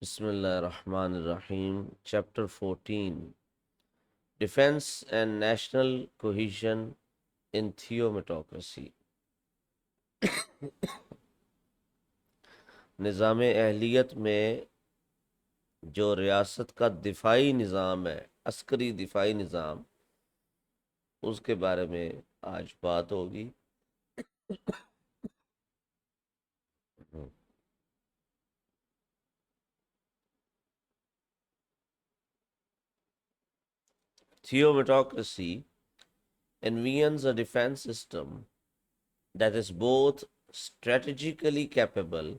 بسم اللہ الرحمن الرحیم chapter 14 defence and national cohesion in theometocracy نظام اہلیت میں جو ریاست کا دفاعی نظام ہے، عسکری دفاعی نظام، اس کے بارے میں آج بات ہوگی۔ Theometocracy envisions a defense system that is both strategically capable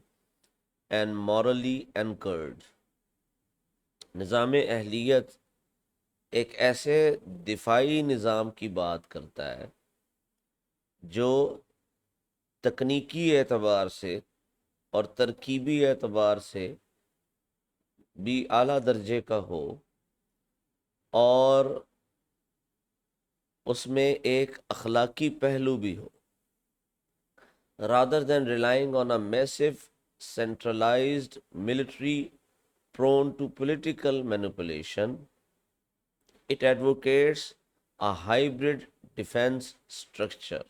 and morally anchored۔ نظام اہلیت ایک ایسے دفاعی نظام کی بات کرتا ہے جو تکنیکی اعتبار سے اور ترکیبی اعتبار سے بھی اعلیٰ درجے کا ہو، اور اس میں ایک اخلاقی پہلو بھی ہو۔ rather than relying on a massive centralized military prone to political manipulation, it advocates a hybrid defense structure۔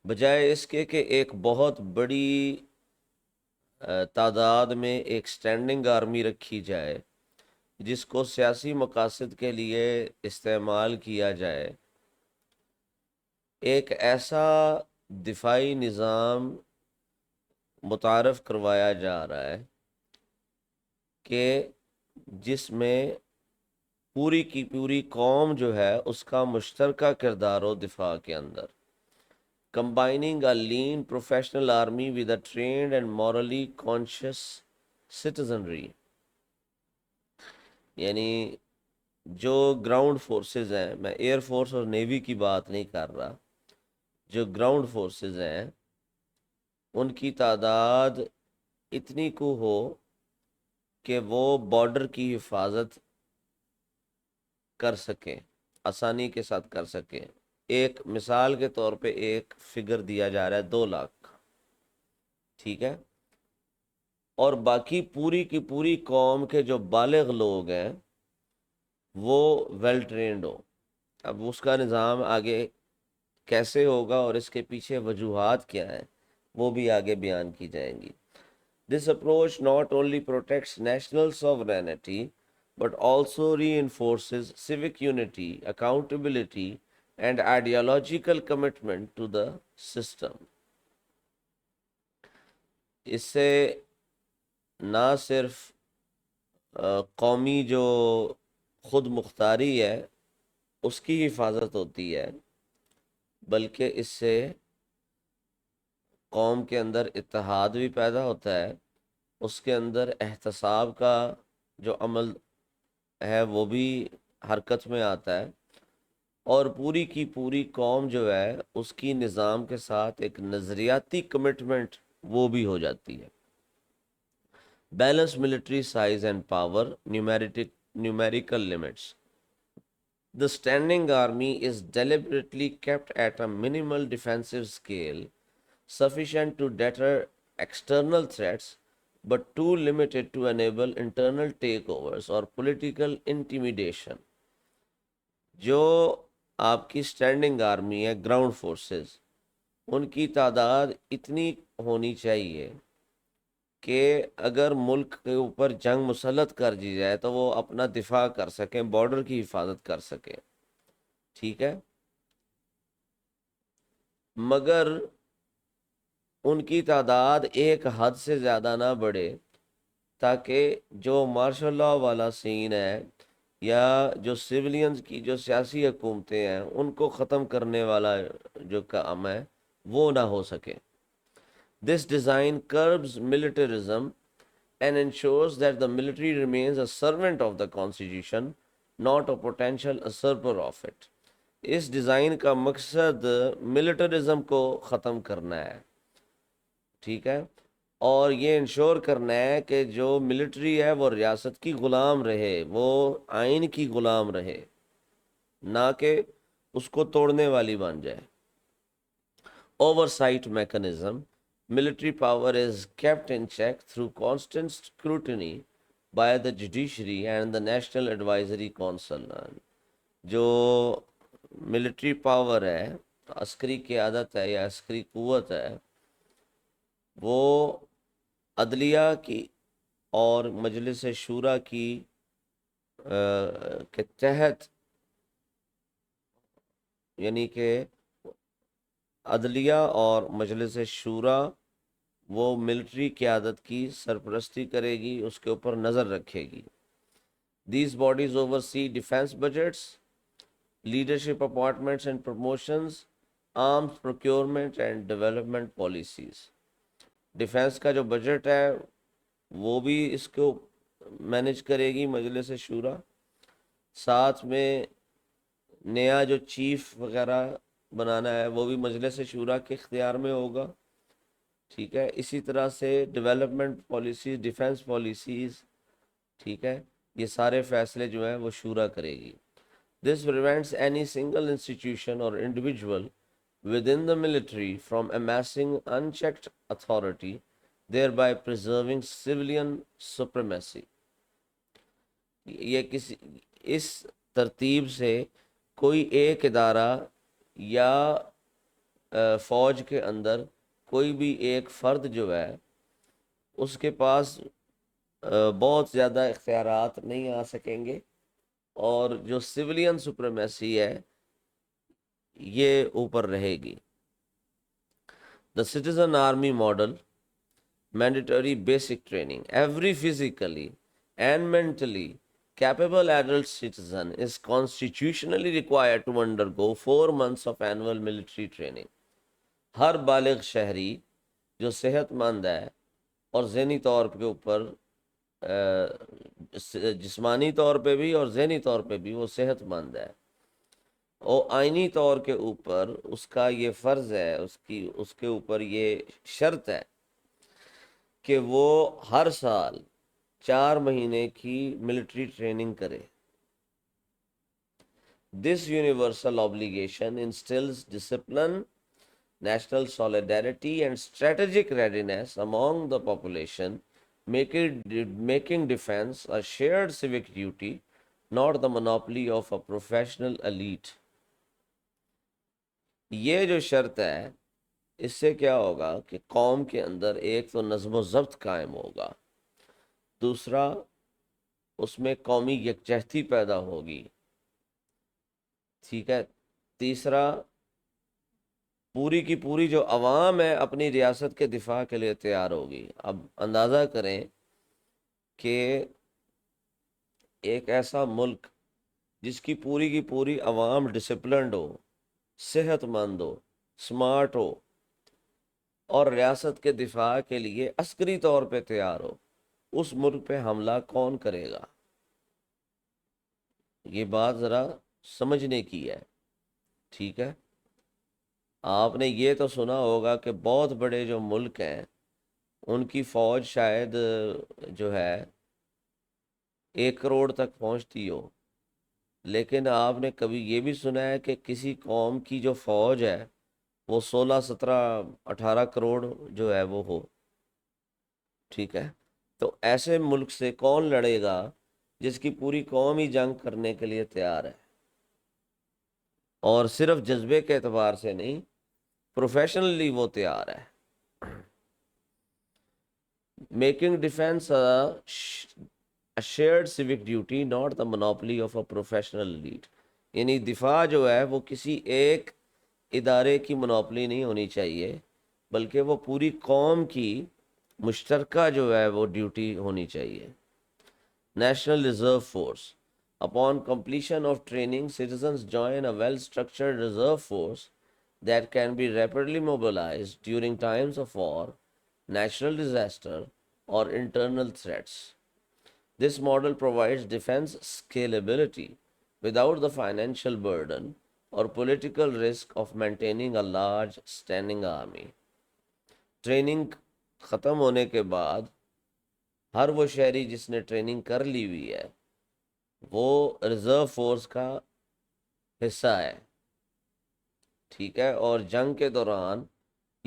بجائے اس کے کہ ایک بہت بڑی تعداد میں ایک سٹینڈنگ آرمی رکھی جائے جس کو سیاسی مقاصد کے لیے استعمال کیا جائے، ایک ایسا دفاعی نظام متعارف کروایا جا رہا ہے کہ جس میں پوری کی پوری قوم جو ہے اس کا مشترکہ کردار ہو دفاع کے اندر۔ combining a lean professional army with a trained and morally conscious citizenry، یعنی جو گراؤنڈ فورسز ہیں، میں ایئر فورس اور نیوی کی بات نہیں کر رہا، جو گراؤنڈ فورسز ہیں ان کی تعداد اتنی کو ہو کہ وہ بارڈر کی حفاظت کر سکیں، آسانی کے ساتھ کر سکیں۔ ایک مثال کے طور پہ ایک فگر دیا جا رہا ہے 2 لاکھ، ٹھیک ہے، اور باقی پوری کی پوری قوم کے جو بالغ لوگ ہیں وہ ویل ٹرینڈ ہو۔ اب اس کا نظام آگے کیسے ہوگا اور اس کے پیچھے وجوہات کیا ہیں وہ بھی آگے بیان کی جائیں گی۔ This approach not only protects national sovereignty but also reinforces civic unity, accountability, and ideological commitment to the system۔ اس سے نہ صرف قومی جو خود مختاری ہے اس کی حفاظت ہوتی ہے، بلکہ اس سے قوم کے اندر اتحاد بھی پیدا ہوتا ہے، اس کے اندر احتساب کا جو عمل ہے وہ بھی حرکت میں آتا ہے، اور پوری کی پوری قوم جو ہے اس کی نظام کے ساتھ ایک نظریاتی کمٹمنٹ وہ بھی ہو جاتی ہے۔ Balance military size and power, numerical limits۔ The standing army is deliberately kept at a minimal defensive scale, sufficient to deter external threats, but too limited to enable internal takeovers or political intimidation۔ جو آپ کی standing army ہے، ground forces, ان کی تعداد اتنی ہونی چاہیے کہ اگر ملک کے اوپر جنگ مسلط کر دی جائے تو وہ اپنا دفاع کر سکیں، بارڈر کی حفاظت کر سکیں، ٹھیک ہے، مگر ان کی تعداد ایک حد سے زیادہ نہ بڑھے تاکہ جو مارشل لاء والا سین ہے یا جو سیولینز کی جو سیاسی حکومتیں ہیں ان کو ختم کرنے والا جو کام ہے وہ نہ ہو سکے۔ This design curbs militarism and ensures that the military remains a servant of the constitution, not a potential usurper of it۔ اس ڈیزائن کا مقصد ملٹرزم کو ختم کرنا ہے، ٹھیک ہے، اور یہ انشور کرنا ہے کہ جو ملٹری ہے وہ ریاست کی غلام رہے، وہ آئین کی غلام رہے، نہ کہ اس کو توڑنے والی بن جائے۔ oversight mechanism military power is kept in check through constant scrutiny by the judiciary and the National Advisory Council. جو ملٹری پاور ہے، عسکری قیادت ہے یا عسکری قوت ہے، وہ عدلیہ کی اور مجلس شورا کی کے تحت، یعنی کہ عدلیہ اور مجلس شورا وہ ملٹری قیادت کی سرپرستی کرے گی، اس کے اوپر نظر رکھے گی. These bodies oversee defense budgets, leadership appointments and promotions, arms procurement and development policies. Defence کا جو بجٹ ہے وہ بھی اس کو مینیج کرے گی مجلس شورا، ساتھ میں نیا جو چیف وغیرہ بنانا ہے وہ بھی مجلس شورا کے اختیار میں ہوگا. ٹھیک ہے، اسی طرح سے ڈیولپمنٹ پالیسیز، ڈیفینس پالیسیز، ٹھیک ہے، یہ سارے فیصلے جو ہیں وہ شورا کرے گی. This prevents any single institution or individual within the military from amassing unchecked authority, thereby preserving civilian supremacy. یہ کسی اس ترتیب سے کوئی ایک ادارہ یا فوج کے اندر کوئی بھی ایک فرد جو ہے اس کے پاس بہت زیادہ اختیارات نہیں آ سکیں گے، اور جو سویلین سپریمیسی ہے یہ اوپر رہے گی. The citizen army model, mandatory basic training. Every physically and mentally capable adult citizen is constitutionally required to undergo 4 months of annual military training. ہر بالغ شہری جو صحت مند ہے اور ذہنی طور کے اوپر جسمانی طور پہ بھی اور ذہنی طور پہ بھی وہ صحت مند ہے، اور آئینی طور کے اوپر اس کا یہ فرض ہے، اس کے اوپر یہ شرط ہے کہ وہ ہر سال 4 مہینے کی ملٹری ٹریننگ کرے. This universal obligation instills discipline, national solidarity and strategic readiness among the population, making defense a shared civic duty, not the monopoly of a professional elite. یہ جو شرط ہے اس سے کیا ہوگا کہ قوم کے اندر ایک تو نظم و ضبط قائم ہوگا، دوسرا اس میں قومی یکجہتی پیدا ہوگی، ٹھیک ہے، تیسرا پوری کی پوری جو عوام ہے اپنی ریاست کے دفاع کے لیے تیار ہوگی. اب اندازہ کریں کہ ایک ایسا ملک جس کی پوری عوام ڈسپلنڈ ہو، صحت مند ہو، سمارٹ ہو اور ریاست کے دفاع کے لیے عسکری طور پہ تیار ہو، اس ملک پہ حملہ کون کرے گا؟ یہ بات ذرا سمجھنے کی ہے. ٹھیک ہے، آپ نے یہ تو سنا ہوگا کہ بہت بڑے جو ملک ہیں ان کی فوج شاید جو ہے 1 کروڑ تک پہنچتی ہو، لیکن آپ نے کبھی یہ بھی سنا ہے کہ کسی قوم کی جو فوج ہے وہ 16 17 18 کروڑ جو ہے وہ ہو؟ ٹھیک ہے، تو ایسے ملک سے کون لڑے گا جس کی پوری قوم ہی جنگ کرنے کے لیے تیار ہے، اور صرف جذبے کے اعتبار سے نہیں، پروفیشنلی وہ تیار ہے. Making defence a shared civic duty, not the monopoly of a professional elite. یعنی دفاع جو ہے وہ کسی ایک ادارے کی منوپلی نہیں ہونی چاہیے، بلکہ وہ پوری قوم کی مشترکہ جو ہے وہ ڈیوٹی ہونی چاہیے. National reserve force. Upon completion of training, citizens join a well-structured reserve force that can be rapidly mobilized during times of war, natural disaster, or internal threats. This model provides defense scalability without the financial burden or political risk of maintaining a large standing army. Training ختم ہونے کے بعد ہر وہ شہری جس نے training کر لی ہوئی ہے وہ ریزرو فورس کا حصہ ہے. ٹھیک ہے، اور جنگ کے دوران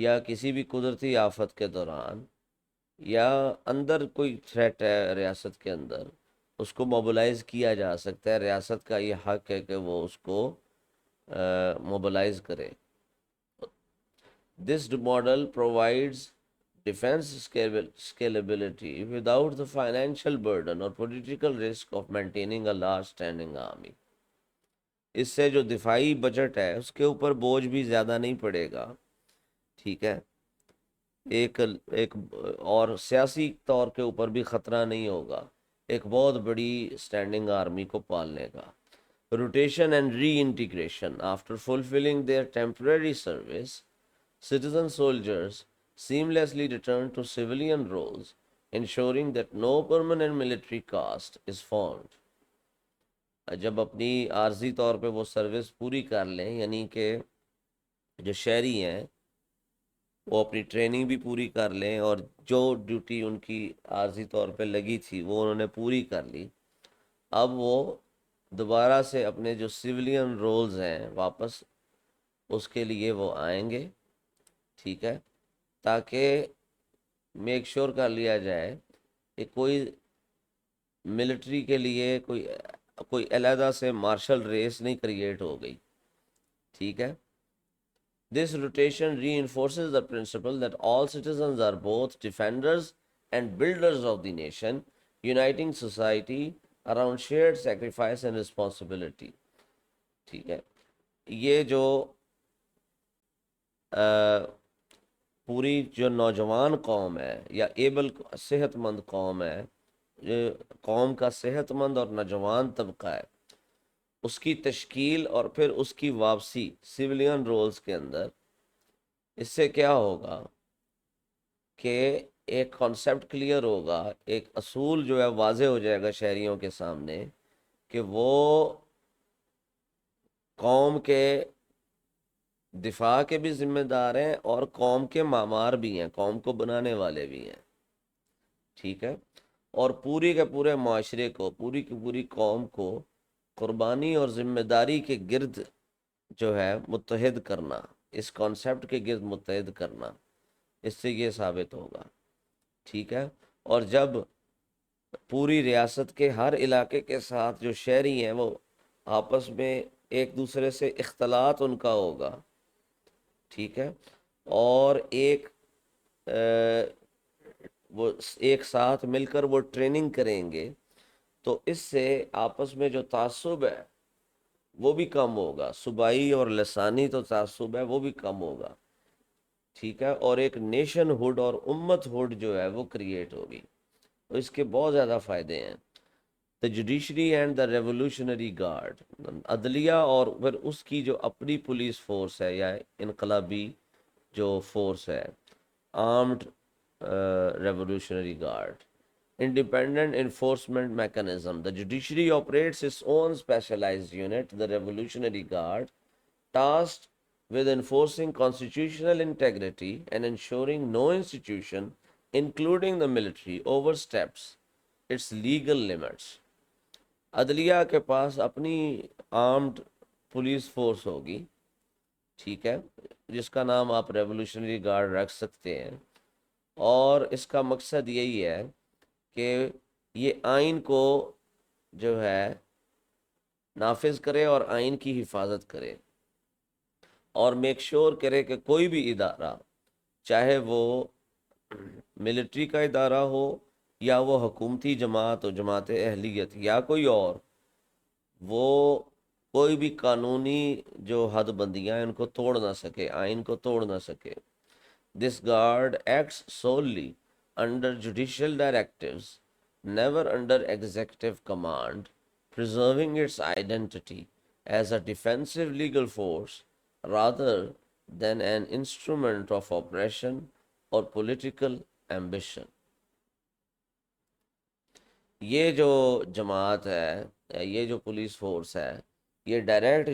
یا کسی بھی قدرتی آفت کے دوران یا اندر کوئی تھریٹ ہے ریاست کے اندر، اس کو موبلائز کیا جا سکتا ہے. ریاست کا یہ حق ہے کہ وہ اس کو موبلائز کرے. This model provides defense scalability without the financial burden or political risk of maintaining a large standing army. اس سے جو دفاعی بجٹ ہے اس کے اوپر بوجھ بھی زیادہ نہیں پڑے گا. ٹھیک ہے، ایک ایک اور سیاسی طور کے اوپر بھی خطرہ نہیں ہوگا ایک بہت بڑی اسٹینڈنگ آرمی کو پالنے کا. Rotation and reintegration after fulfilling their temporary service citizen soldiers seamlessly return to civilian roles, ensuring that no permanent military caste is formed. جب اپنی عارضی طور پہ وہ سروس پوری کر لیں، یعنی کہ جو شہری ہیں وہ اپنی ٹریننگ بھی پوری کر لیں اور جو ڈیوٹی ان کی عارضی طور پہ لگی تھی وہ انہوں نے پوری کر لی، اب وہ دوبارہ سے اپنے جو سویلین رولز ہیں واپس اس کے لیے وہ آئیں گے. ٹھیک ہے، تاکہ میک شور کر لیا جائے کہ کوئی ملٹری کے لیے کوئی علیحدہ سے مارشل ریس نہیں کریٹ ہو گئی. ٹھیک ہے. This rotation reinforces the principle that all citizens are both defenders and builders of the nation, uniting society around shared sacrifice and responsibility. ٹھیک ہے، یہ جو پوری جو نوجوان قوم ہے یا ایبل صحت مند قوم ہے، قوم کا صحت مند اور نوجوان طبقہ ہے، اس کی تشکیل اور پھر اس کی واپسی سویلین رولز کے اندر، اس سے کیا ہوگا کہ ایک کانسیپٹ کلیئر ہوگا، ایک اصول جو ہے واضح ہو جائے گا شہریوں کے سامنے کہ وہ قوم کے دفاع کے بھی ذمہ دار ہیں اور قوم کے معمار بھی ہیں، قوم کو بنانے والے بھی ہیں. ٹھیک ہے، اور پوری کے پورے معاشرے کو، پوری کی پوری قوم کو قربانی اور ذمہ داری کے گرد جو ہے متحد کرنا، اس کانسیپٹ کے گرد متحد کرنا، اس سے یہ ثابت ہوگا. ٹھیک ہے، اور جب پوری ریاست کے ہر علاقے کے ساتھ جو شہری ہیں وہ آپس میں ایک دوسرے سے اختلاط ان کا ہوگا. ٹھیک ہے، اور وہ ایک ساتھ مل کر وہ ٹریننگ کریں گے، تو اس سے آپس میں جو تعصب ہے وہ بھی کم ہوگا، صوبائی اور لسانی تو تعصب ہے وہ بھی کم ہوگا. ٹھیک ہے، اور ایک نیشن ہوڈ اور امت ہوڈ جو ہے وہ کریٹ ہوگی. تو اس کے بہت زیادہ فائدے ہیں. The judiciary and the revolutionary guard, عدلیہ اور پھر اس کی جو اپنی پولیس فورس ہے یا انقلابی جو فورس ہے، armed revolutionary guard. Independent enforcement mechanism. The judiciary operates its own specialized unit, the Revolutionary Guard, tasked with enforcing constitutional integrity and ensuring no institution, including the military, oversteps its legal limits. عدلیہ کے پاس اپنی armed police force ہوگی. ٹھیک ہے، جس کا نام آپ ریولوشنری گارڈ رکھ سکتے ہیں، اور اس کا مقصد یہی ہے کہ یہ آئین کو جو ہے نافذ کرے اور آئین کی حفاظت کرے، اور میک شور کرے کہ کوئی بھی ادارہ، چاہے وہ ملٹری کا ادارہ ہو یا وہ حکومتی جماعت و جماعت اہلیت یا کوئی اور، وہ کوئی بھی قانونی جو حد بندیاں ہیں ان کو توڑ نہ سکے، آئین کو توڑ نہ سکے. This guard acts solely under judicial directives, never under executive command, preserving its identity as a defensive legal force rather than an instrument of oppression or political ambition. یہ جو جماعت ہے، یہ جو پولیس فورس ہے، یہ ڈائریکٹ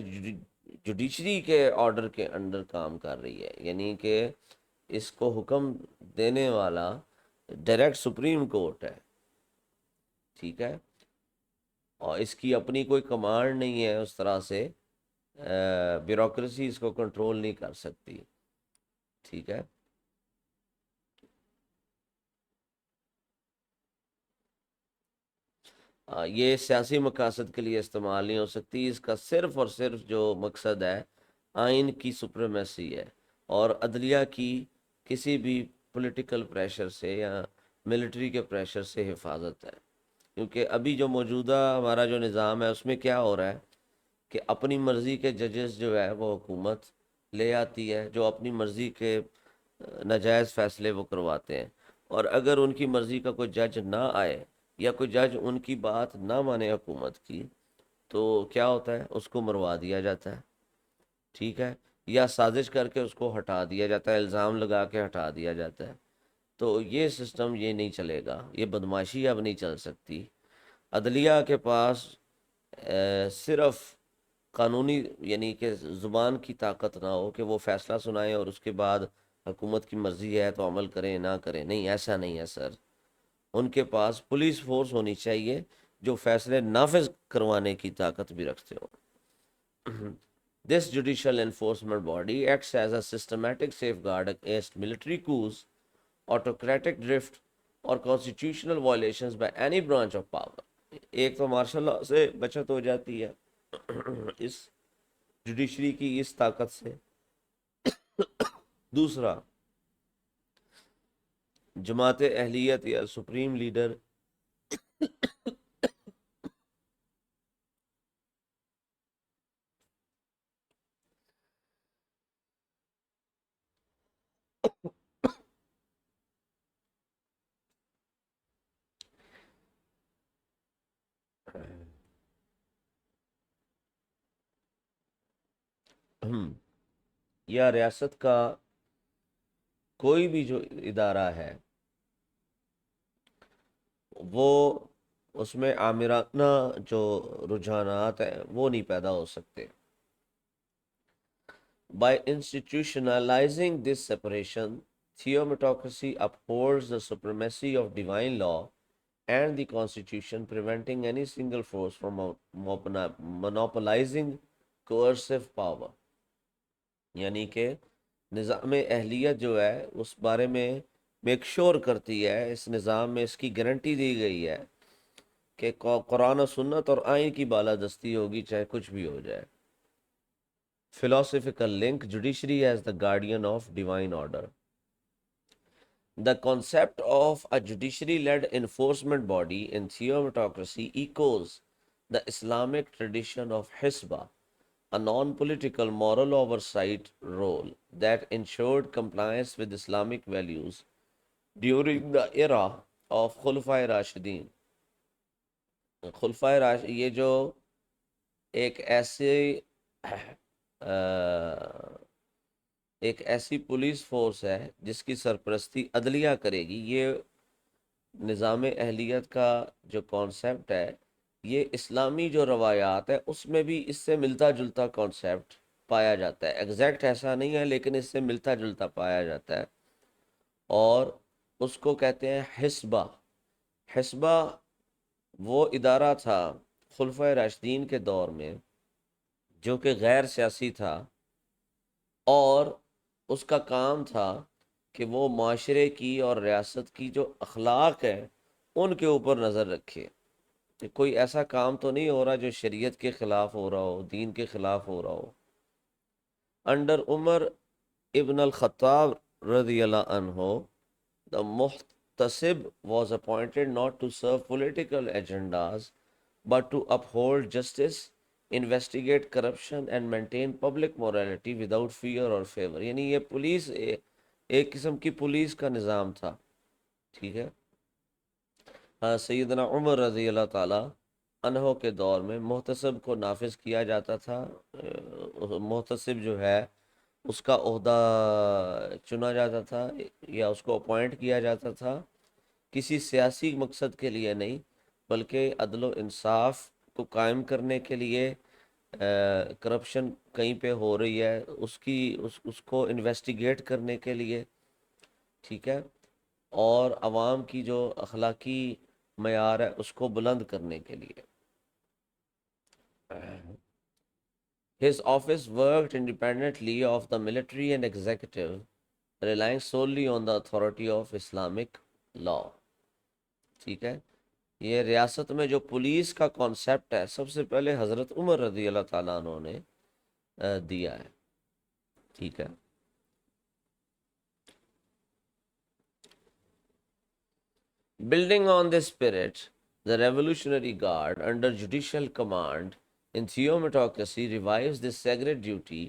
جوڈیشری کے order کے انڈر کام کر رہی ہے، یعنی کہ اس کو حکم دینے والا ڈائریکٹ سپریم کورٹ ہے. ٹھیک ہے، اور اس کی اپنی کوئی کمانڈ نہیں ہے، اس طرح سے بیوروکریسی اس کو کنٹرول نہیں کر سکتی. ٹھیک ہے، یہ سیاسی مقاصد کے لیے استعمال نہیں ہو سکتی. اس کا صرف اور صرف جو مقصد ہے آئین کی سپریمیسی ہے اور عدلیہ کی کسی بھی پولیٹیکل پریشر سے یا ملٹری کے پریشر سے حفاظت ہے. کیونکہ ابھی جو موجودہ ہمارا جو نظام ہے اس میں کیا ہو رہا ہے کہ اپنی مرضی کے ججز جو ہے وہ حکومت لے آتی ہے جو اپنی مرضی کے ناجائز فیصلے وہ کرواتے ہیں. اور اگر ان کی مرضی کا کوئی جج نہ آئے یا کوئی جج ان کی بات نہ مانے حکومت کی تو کیا ہوتا ہے اس کو مروا دیا جاتا ہے. ٹھیک ہے. یا سازش کر کے اس کو ہٹا دیا جاتا ہے, الزام لگا کے ہٹا دیا جاتا ہے. تو یہ سسٹم یہ نہیں چلے گا, یہ بدماشی اب نہیں چل سکتی. عدلیہ کے پاس صرف قانونی یعنی کہ زبان کی طاقت نہ ہو کہ وہ فیصلہ سنائیں اور اس کے بعد حکومت کی مرضی ہے تو عمل کریں نہ کریں. نہیں, ایسا نہیں ہے سر. ان کے پاس پولیس فورس ہونی چاہیے جو فیصلے نافذ کروانے کی طاقت بھی رکھتے ہو. This judicial enforcement body acts as a systematic safeguard against military coups, autocratic drift, or constitutional violations by any branch of power. ایک تو مارشل لا سے بچت ہو جاتی ہے اس جوڈیشری کی اس طاقت سے. دوسرا, جماعت اہلیت یا سپریم لیڈر یا ریاست کا کوئی بھی جو ادارہ ہے وہ اس میں آمرانہ جو رجحانات ہیں وہ نہیں پیدا ہو سکتے. By institutionalizing this separation, theocracy upholds the supremacy of divine law and the constitution, preventing any single force from monopolizing coercive power. یعنی کہ نظام اہلیت جو ہے اس بارے میں میک شور کرتی ہے, اس نظام میں اس کی گارنٹی دی گئی ہے کہ قرآن و سنت اور آئین کی بالادستی ہوگی چاہے کچھ بھی ہو جائے. Philosophical link, judiciary as the guardian of divine order. The concept of a judiciary-led enforcement body in theocracy echoes the Islamic tradition of Hisba, a non-political moral oversight role that ensured compliance with Islamic values during the era of Khulafai Rashidin. خلفائے یہ جو ایک ایسی police force ہے جس کی سرپرستی عدلیہ کرے گی. یہ نظام اہلیت کا جو کانسیپٹ ہے یہ اسلامی جو روایات ہے اس میں بھی اس سے ملتا جلتا کانسیپٹ پایا جاتا ہے. ایگزیکٹ ایسا نہیں ہے لیکن اس سے ملتا جلتا پایا جاتا ہے اور اس کو کہتے ہیں حسبہ. حسبہ وہ ادارہ تھا خلفائے راشدین کے دور میں جو کہ غیر سیاسی تھا اور اس کا کام تھا کہ وہ معاشرے کی اور ریاست کی جو اخلاق ہے ان کے اوپر نظر رکھے کہ کوئی ایسا کام تو نہیں ہو رہا جو شریعت کے خلاف ہو رہا ہو, دین کے خلاف ہو رہا ہو. انڈر عمر ابن الخطاب رضی اللہ عنہ, the Muhtasib was appointed not to serve political agendas but to uphold justice, investigate corruption and maintain public morality without fear or favor. یعنی یہ پولیس ایک قسم کی پولیس کا نظام تھا. ٹھیک ہے. سیدنا عمر رضی اللہ تعالی عنہ کے دور میں محتسب کو نافذ کیا جاتا تھا. محتسب جو ہے اس کا عہدہ چنا جاتا تھا یا اس کو اپوائنٹ کیا جاتا تھا کسی سیاسی مقصد کے لیے نہیں بلکہ عدل و انصاف کو قائم کرنے کے لیے. کرپشن کہیں پہ ہو رہی ہے اس کو انویسٹیگیٹ کرنے کے لیے. ٹھیک ہے. اور عوام کی جو اخلاقی معیار ہے اس کو بلند کرنے کے لیے. His office worked independently of the military and executive, relying solely on the authority of Islamic law. ٹھیک ہے. یہ ریاست میں جو پولیس کا کانسیپٹ ہے سب سے پہلے حضرت عمر رضی اللہ تعالیٰ عنہ نے دیا ہے. ٹھیک ہے. Building on this spirit, the Revolutionary Guard, under judicial command in theocracy, revives this sacred duty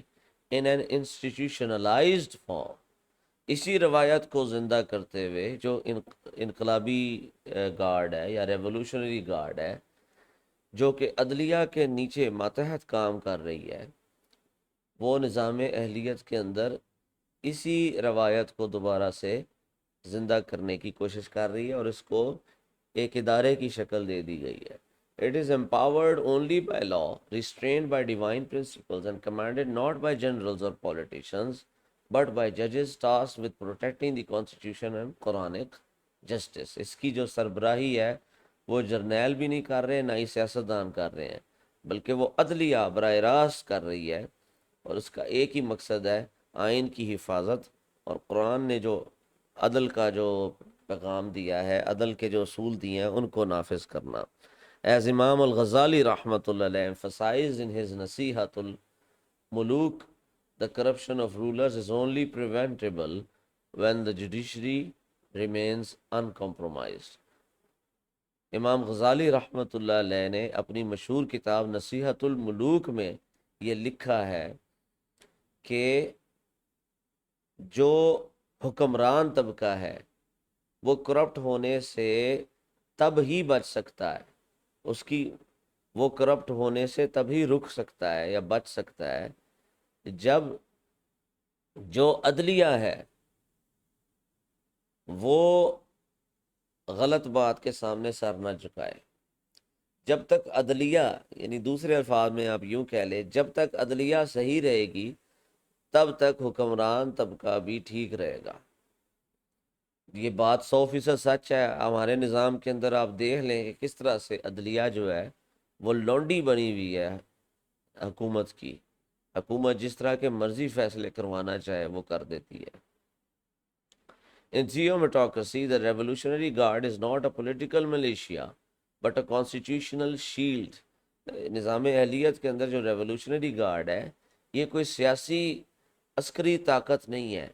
in an institutionalized form. اسی روایت کو زندہ کرتے ہوئے جو انقلابی گارڈ ہے یا ریولوشنری گارڈ ہے جو کہ عدلیہ کے نیچے ماتحت کام کر رہی ہے، وہ نظام اہلیت کے اندر اسی روایت کو دوبارہ سے زندہ کرنے کی کوشش کر رہی ہے اور اس کو ایک ادارے کی شکل دے دی گئی ہے. It is empowered only by law, restrained by divine principles, and commanded not by generals or politicians, but by judges tasked with protecting the constitution and Quranic justice. اس کی جو سربراہی ہے وہ جرنیل بھی نہیں کر رہے، نہ ہی سیاستدان کر رہے ہیں، بلکہ وہ عدلیہ براہ راست کر رہی ہے، اور اس کا ایک ہی مقصد ہے آئین کی حفاظت اور قرآن نے جو عدل کا جو پیغام دیا ہے، عدل کے جو اصول دیے ہیں ان کو نافذ کرنا. As Imam al-Ghazali rahmatullah alayhi emphasized in his Nasihat al-Muluk, the corruption of rulers is only preventable when the judiciary remains uncompromised. امام غزالی رحمۃ اللہ علیہ نے اپنی مشہور کتاب نصیحت الملوک میں یہ لکھا ہے کہ جو حکمران طبقہ ہے وہ کرپٹ ہونے سے تب ہی بچ سکتا ہے، اس کی وہ کرپٹ ہونے سے تبھی رک سکتا ہے یا بچ سکتا ہے جب جو عدلیہ ہے وہ غلط بات کے سامنے سر نہ جھکائے. جب تک عدلیہ، یعنی دوسرے الفاظ میں آپ یوں کہہ لیں، جب تک عدلیہ صحیح رہے گی تب تک حکمران طبقہ بھی ٹھیک رہے گا. یہ بات 100% سچ ہے. ہمارے نظام کے اندر آپ دیکھ لیں کہ کس طرح سے عدلیہ جو ہے وہ لونڈی بنی ہوئی ہے حکومت کی. حکومت جس طرح کے مرضی فیصلے کروانا چاہے وہ کر دیتی ہے. In theocracy, the Revolutionary Guard is not a political militia, but a constitutional shield. نظام اہلیت کے اندر جو ریولوشنری گارڈ ہے یہ کوئی سیاسی عسکری طاقت نہیں ہے،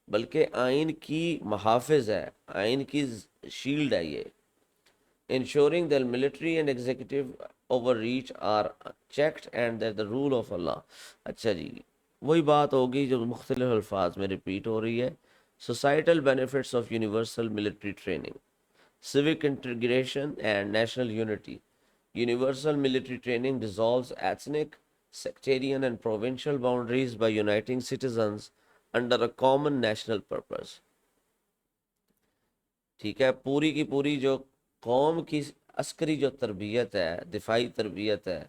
بلکہ آئین کی محافظ ہے، آئین کی شیلڈ ہے یہ. Ensuring that military and executive overreach are checked and that the rule of Allah. اچھا جی، وہی بات ہوگی جو مختلف الفاظ میں ریپیٹ ہو رہی ہے. Societal benefits of universal military training, civic integration and national unity. Universal military training dissolves ethnic, sectarian and provincial boundaries by uniting citizens under a common national purpose. ٹھیک ہے. پوری کی پوری جو قوم کی عسکری جو تربیت ہے، دفاعی تربیت ہے،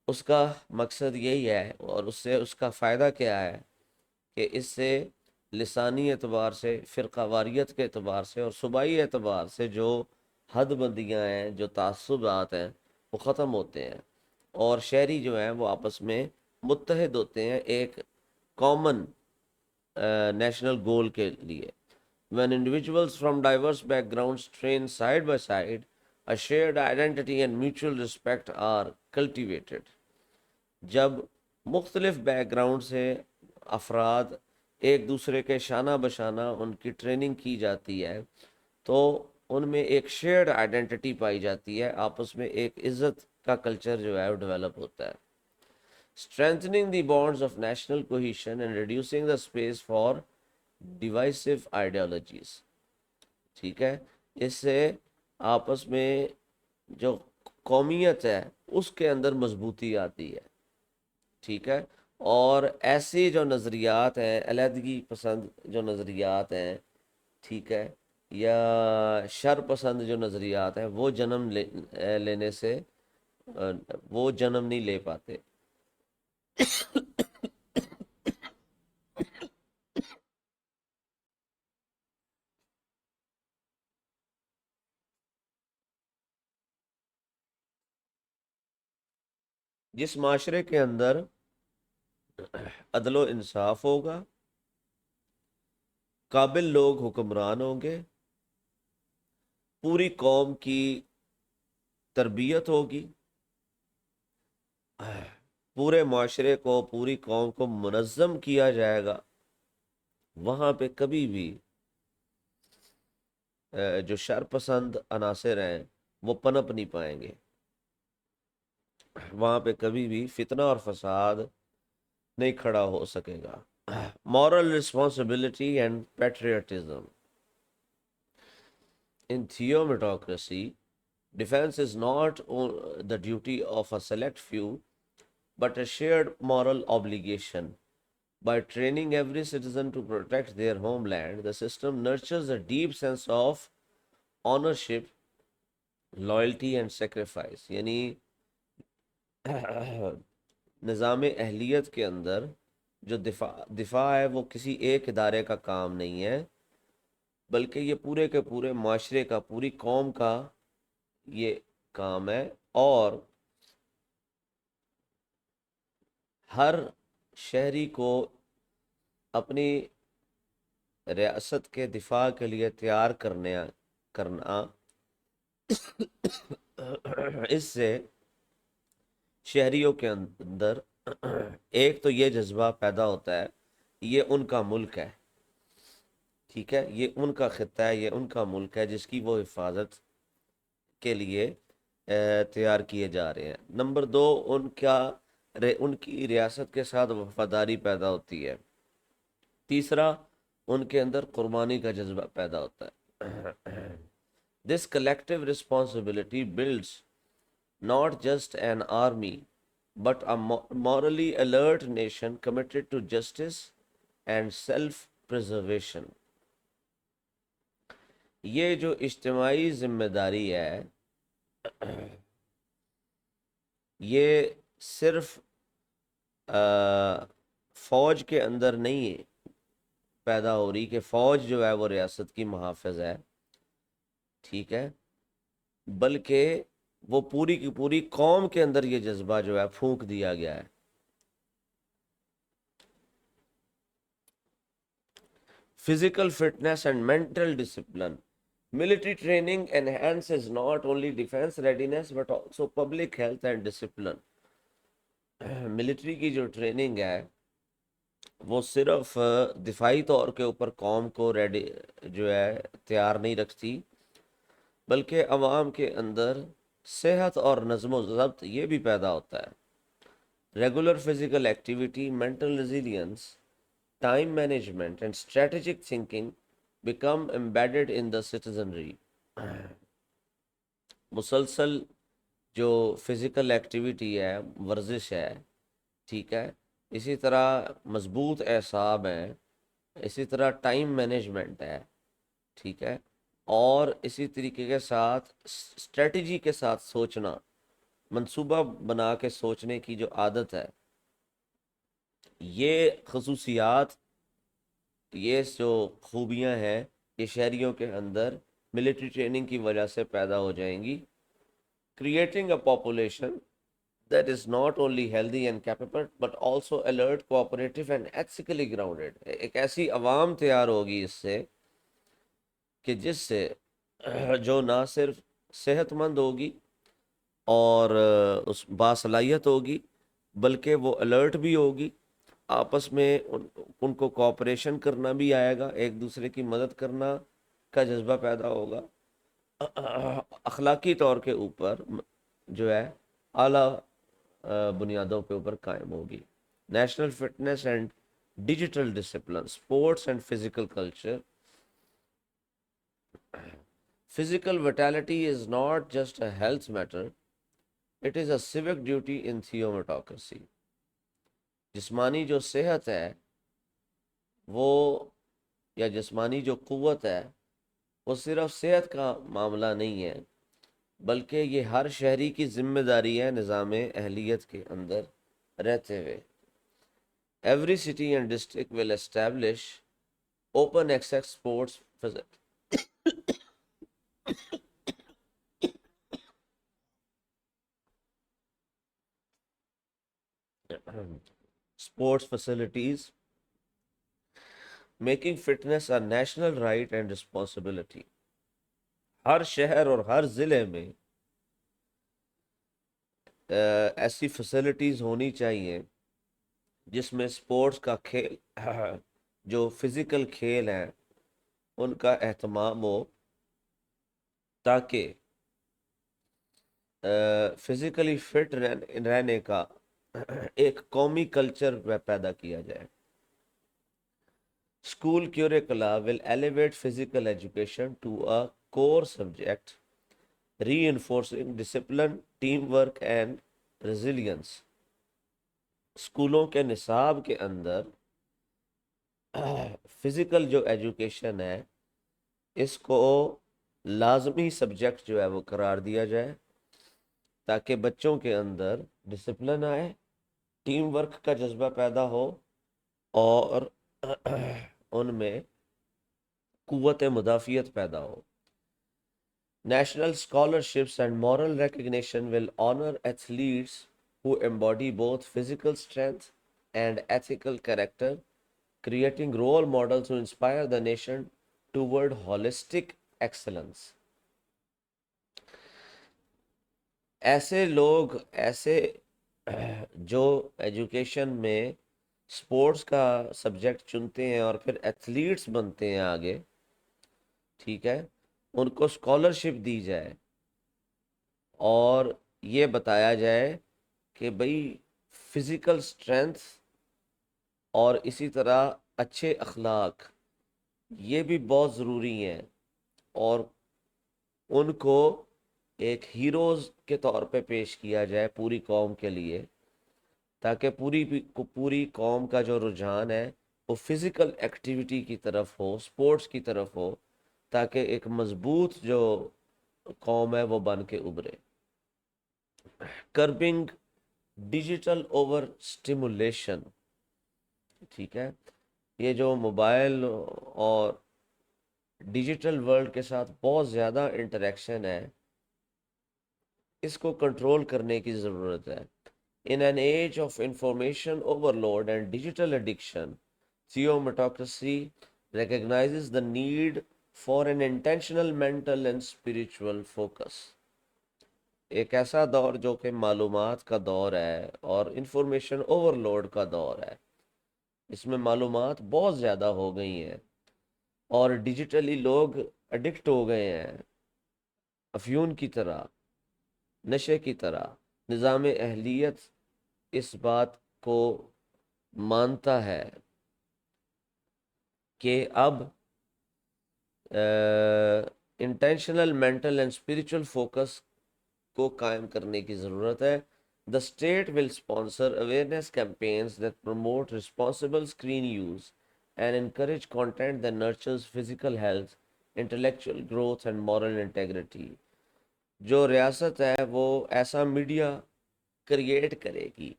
اس کا مقصد یہی ہے، اور اس سے اس کا فائدہ کیا ہے کہ اس سے لسانی اعتبار سے، فرقہ واریت کے اعتبار سے اور صوبائی اعتبار سے جو حد بندیاں ہیں، جو تعصبات ہیں وہ ختم ہوتے ہیں، اور شہری جو ہیں وہ آپس میں متحد ہوتے ہیں ایک کامن نیشنل گول کے لیے. When individuals from diverse backgrounds train side by side, a shared identity and mutual respect are cultivated. جب مختلف بیک گراؤنڈ سے افراد ایک دوسرے کے شانہ بشانہ ان کی ٹریننگ کی جاتی ہے تو ان میں ایک شیئرڈ آئیڈینٹی پائی جاتی ہے، آپس میں ایک عزت کا کلچر جو ہے وہ ڈیولپ ہوتا ہے. Strengthening the bonds of national cohesion and reducing the space for divisive ideologies. ٹھیک ہے. اس سے آپس میں جو قومیت ہے اس کے اندر مضبوطی آتی ہے. ٹھیک ہے. اور ایسے جو نظریات ہیں، علیحدگی پسند جو نظریات ہیں، ٹھیک ہے، یا شر پسند جو نظریات ہیں وہ جنم لینے سے وہ جنم نہیں لے پاتے. جس معاشرے کے اندر عدل و انصاف ہوگا، قابل لوگ حکمران ہوں گے، پوری قوم کی تربیت ہوگی، پورے معاشرے کو، پوری قوم کو منظم کیا جائے گا، وہاں پہ کبھی بھی جو شر پسند عناصر ہیں وہ پنپ نہیں پائیں گے، وہاں پہ کبھی بھی فتنہ اور فساد نہیں کھڑا ہو سکے گا۔ Moral responsibility and patriotism. In theocracy, defense is not the duty of a select few, but a shared moral obligation. By training every citizen to protect their homeland, the system nurtures a deep sense of ownership, loyalty and sacrifice. یعنی نظام اہلیت کے اندر جو دفاع ہے وہ کسی ایک ادارے کا کام نہیں ہے، بلکہ یہ پورے کے پورے معاشرے کا، پوری قوم کا یہ کام ہے، اور ہر شہری کو اپنی ریاست کے دفاع کے لیے تیار کرنا اس سے شہریوں کے اندر ایک تو یہ جذبہ پیدا ہوتا ہے، یہ ان کا ملک ہے، ٹھیک ہے، یہ ان کا خطہ ہے، یہ ان کا ملک ہے جس کی وہ حفاظت کے لیے تیار کیے جا رہے ہیں۔ نمبر دو، ان کی ریاست کے ساتھ وفاداری پیدا ہوتی ہے۔ تیسرا، ان کے اندر قربانی کا جذبہ پیدا ہوتا ہے۔ This collective responsibility builds not just an army, but a morally alert nation committed to justice and self-preservation. یہ جو اجتماعی ذمہ داری ہے، یہ صرف فوج کے اندر نہیں پیدا ہو رہی کہ فوج جو ہے وہ ریاست کی محافظ ہے، ٹھیک ہے، بلکہ وہ پوری کی پوری قوم کے اندر یہ جذبہ جو ہے پھونک دیا گیا ہے۔ Physical fitness and mental discipline. Military training enhances not only defense readiness but also public health and discipline. Military کی جو ٹریننگ ہے وہ صرف دفاعی طور کے اوپر قوم کو ریڈی جو ہے تیار نہیں رکھتی، بلکہ عوام کے اندر صحت اور نظم و ضبط یہ بھی پیدا ہوتا ہے۔ Regular physical activity, mental resilience, time management and strategic thinking become embedded in the citizenry. مسلسل جو فزیکل ایکٹیویٹی ہے، ورزش ہے، ٹھیک ہے، اسی طرح مضبوط اعصاب ہیں، اسی طرح ٹائم مینجمنٹ ہے، ٹھیک ہے، اور اسی طریقے کے ساتھ اسٹریٹجی کے ساتھ سوچنا، منصوبہ بنا کے سوچنے کی جو عادت ہے، یہ خصوصیات، یہ جو خوبیاں ہیں، یہ شہریوں کے اندر ملٹری ٹریننگ کی وجہ سے پیدا ہو جائیں گی۔ Creating a population that is not only healthy and capable but also alert, cooperative and ethically grounded. ایک ایسی عوام تیار ہوگی اس سے کہ جس سے جو نہ صرف صحت مند ہوگی اور اس باصلاحیت ہوگی، بلکہ وہ الرٹ بھی ہوگی، آپس میں ان کو کوآپریشن کرنا بھی آئے گا، ایک دوسرے کی مدد کرنا کا جذبہ پیدا ہوگا، اخلاقی طور کے اوپر جو ہے اعلیٰ بنیادوں کے اوپر قائم ہوگی۔ National fitness and digital discipline, sports and physical culture. Physical vitality is not just a health matter, it is a civic duty in theocracy. جسمانی جو صحت ہے وہ، یا جسمانی جو قوت ہے، وہ صرف صحت کا معاملہ نہیں ہے، بلکہ یہ ہر شہری کی ذمہ داری ہے نظام اہلیت کے اندر رہتے ہوئے۔ Every city and district will establish open access sports sports facilities, making fitness a national right and responsibility. ہر شہر اور ہر ضلع میں ایسی فیسلٹیز ہونی چاہیے جس میں سپورٹس کا کھیل جو فزیکل کھیل ہیں ان کا اہتمام ہو، تاکہ فزیکلی فٹ رہنے کا ایک قومی کلچر پیدا کیا جائے۔ School curricula will elevate physical education to a core subject reinforcing discipline, teamwork and resilience۔ اسکولوں کے نصاب کے اندر فزیکل جو ایجوکیشن ہے اس کو لازمی سبجیکٹ جو ہے وہ قرار دیا جائے، تاکہ بچوں کے اندر ڈسپلن آئے، ٹیم ورک کا جذبہ پیدا ہو، اور ان میں قوت مدافعت پیدا ہو۔ National scholarships and moral recognition will honor athletes who embody both physical strength and ethical character, creating role models who inspire the nation toward holistic excellence۔ ایسے لوگ، ایسے جو ایجوکیشن میں سپورٹس کا سبجیکٹ چنتے ہیں اور پھر ایتھلیٹس بنتے ہیں آگے، ٹھیک ہے، ان کو اسکالرشپ دی جائے اور یہ بتایا جائے کہ بھئی فزیکل سٹرینتھ اور اسی طرح اچھے اخلاق یہ بھی بہت ضروری ہیں، اور ان کو ایک ہیروز کے طور پہ پیش کیا جائے پوری قوم کے لیے، تاکہ پوری قوم کا جو رجحان ہے وہ فزیکل ایکٹیویٹی کی طرف ہو، سپورٹس کی طرف ہو، تاکہ ایک مضبوط جو قوم ہے وہ بن کے ابھرے۔ کربنگ ڈیجیٹل اوور اسٹیمولیشن، ٹھیک ہے، یہ جو موبائل اور ڈیجیٹل ورلڈ کے ساتھ بہت زیادہ انٹریکشن ہے، اس کو کنٹرول کرنے کی ضرورت ہے۔ In an age of information overload and digital addiction, theometocracy recognizes the need for an intentional mental and spiritual focus۔ ایک ایسا دور جو کہ معلومات کا دور ہے اور انفارمیشن اوورلوڈ کا دور ہے، اس میں معلومات بہت زیادہ ہو گئی ہیں اور ڈیجیٹلی لوگ اڈکٹ ہو گئے ہیں، افیون کی طرح، نشے کی طرح۔ نظام اہلیت اس بات کو مانتا ہے کہ اب intentional mental and spiritual focus کو قائم کرنے کی ضرورت ہے۔ The state will sponsor awareness campaigns that promote responsible screen use and encourage content that nurtures physical health, intellectual growth and moral integrity۔ جو ریاست ہے وہ ایسا میڈیا کریٹ کرے گی،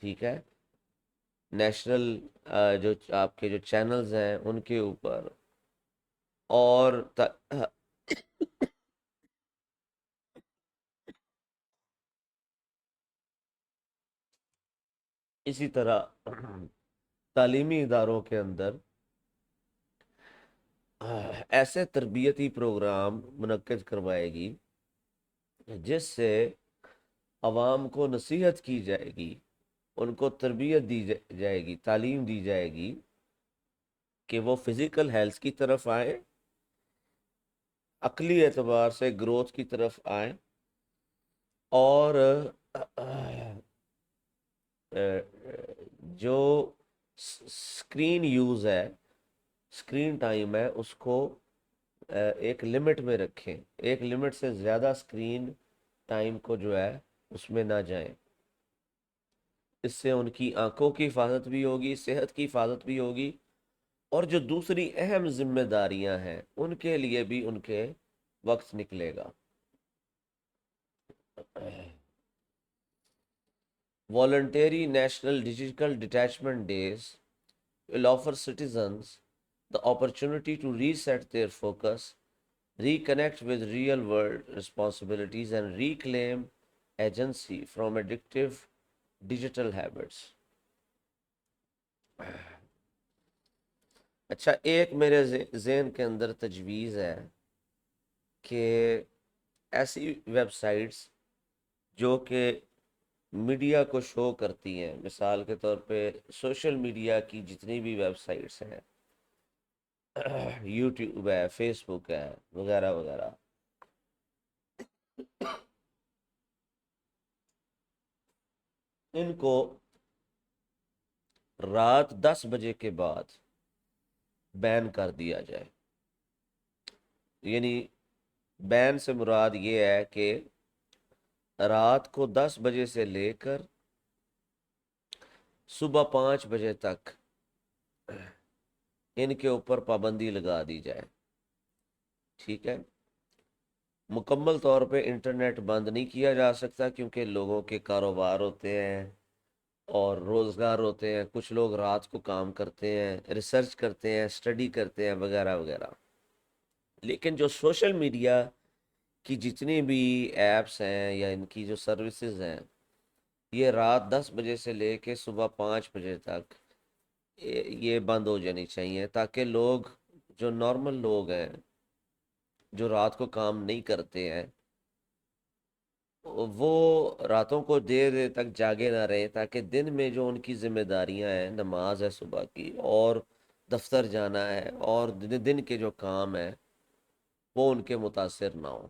ٹھیک ہے، نیشنل جو آپ کے جو چینلز ہیں ان کے اوپر، اور اسی طرح تعلیمی اداروں کے اندر ایسے تربیتی پروگرام منعقد کروائے گی جس سے عوام کو نصیحت کی جائے گی، ان کو تربیت دی جائے گی، تعلیم دی جائے گی کہ وہ فزیکل ہیلتھ کی طرف آئیں، عقلی اعتبار سے گروتھ کی طرف آئیں، اور جو اسکرین یوز ہے، اسکرین ٹائم ہے، اس کو ایک لمٹ میں رکھیں، ایک لمٹ سے زیادہ اسکرین ٹائم کو جو ہے اس میں نہ جائیں۔ اس سے ان کی آنکھوں کی حفاظت بھی ہوگی، صحت کی حفاظت بھی ہوگی، اور جو دوسری اہم ذمہ داریاں ہیں ان کے لیے بھی ان کے وقت نکلے گا۔ Voluntary National Digital Detachment Days will offer citizens the opportunity to reset their focus, reconnect with real world responsibilities, and reclaim agency from addictive digital habits۔ اچھا، ایک میرے ذہن کے اندر تجویز ہے کہ ایسی ویب سائٹس جو کہ میڈیا کو شو کرتی ہیں، مثال کے طور پہ سوشل میڈیا کی جتنی بھی ویب سائٹس ہیں، یوٹیوب ہے، فیس بک ہے، وغیرہ وغیرہ، ان کو رات 10 بجے کے بعد بین کر دیا جائے۔ یعنی بین سے مراد یہ ہے کہ رات کو 10 بجے سے لے کر صبح 5 بجے تک ان کے اوپر پابندی لگا دی جائے، ٹھیک ہے۔ مکمل طور پہ انٹرنیٹ بند نہیں کیا جا سکتا، کیونکہ لوگوں کے کاروبار ہوتے ہیں اور روزگار ہوتے ہیں، کچھ لوگ رات کو کام کرتے ہیں، ریسرچ کرتے ہیں، اسٹڈی کرتے ہیں، وغیرہ وغیرہ۔ لیکن جو سوشل میڈیا کی جتنی بھی ایپس ہیں یا ان کی جو سروسز ہیں، یہ رات 10 بجے سے لے کے صبح 5 بجے تک یہ بند ہو جانی چاہیے، تاکہ لوگ، جو نارمل لوگ ہیں، جو رات کو کام نہیں کرتے ہیں، وہ راتوں کو دیر دیر تک جاگے نہ رہیں، تاکہ دن میں جو ان کی ذمہ داریاں ہیں، نماز ہے صبح کی، اور دفتر جانا ہے، اور دن کے جو کام ہیں، وہ ان کے متاثر نہ ہوں،